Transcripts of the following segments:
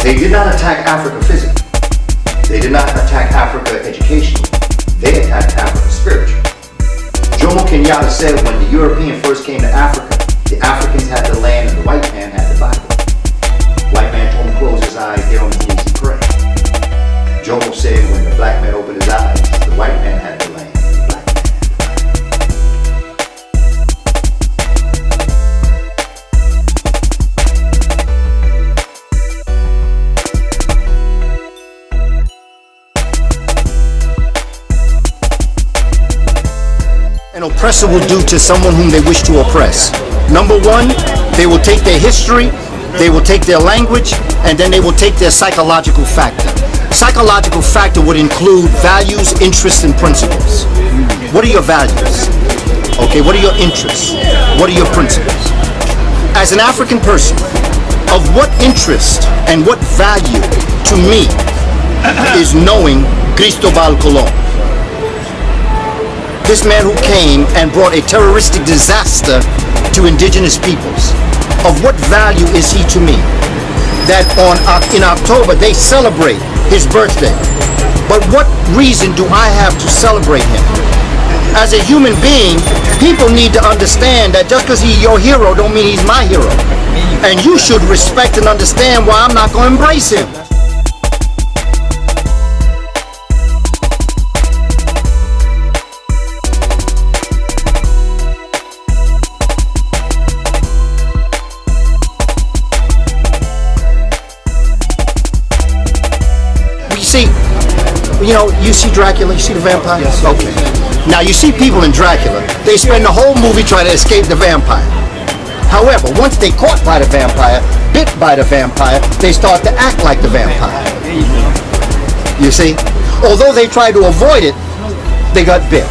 They did not attack Africa physically. They did not attack Africa educationally. They attacked Africa spiritually. Jomo Kenyatta said when the European first came to Africa, the Africans had the land and the white man had the Bible. The white man told him to close his eyes, get on his knees and pray. Jomo said when the black man opened his eyes, the white man had the land and the black man had An oppressor will do to someone whom they wish to oppress. Number one, they will take their history, they will take their language, and then they will take their psychological factor. Psychological factor would include values, interests, and principles. What are your values? Okay, what are your interests? What are your principles? As an African person, of what interest and what value to me is knowing Cristobal Colon? This man who came and brought a terroristic disaster to indigenous peoples. Of what value is he to me? That in October they celebrate his birthday. But what reason do I have to celebrate him? As a human being, people need to understand that just because he's your hero don't mean he's my hero. And you should respect and understand why I'm not going to embrace him. See, you see Dracula, you see the vampire? Yes. Okay. Now you see people in Dracula, they spend the whole movie trying to escape the vampire. However, once they caught by the vampire, bit by the vampire, they start to act like the vampire. You see? Although they tried to avoid it, they got bit.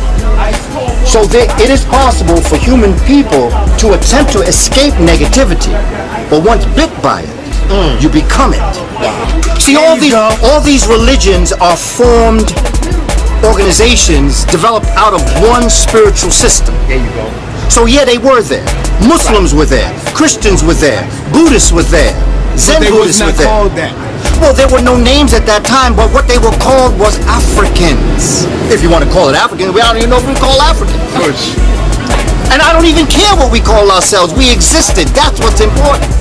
So it is possible for human people to attempt to escape negativity, but once bit by it, you become it. See, all these religions are formed organizations developed out of one spiritual system. There you go. So yeah, they were there. Muslims were there. Christians were there. Buddhists were there. Zen Buddhists were there. Called that. Well, there were no names at that time, but what they were called was Africans. If you want to call it African, I don't even know if we call Africans. Push. And I don't even care what we call ourselves. We existed. That's what's important.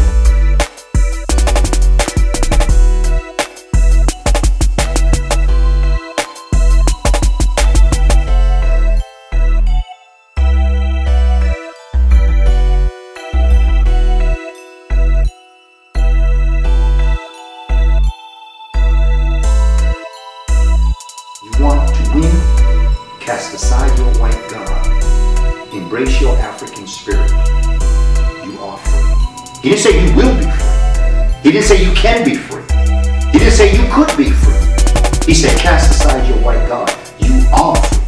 Cast aside your white God. Embrace your African spirit. You are free. He didn't say you will be free. He didn't say you can be free. He didn't say you could be free. He said cast aside your white God. You are free.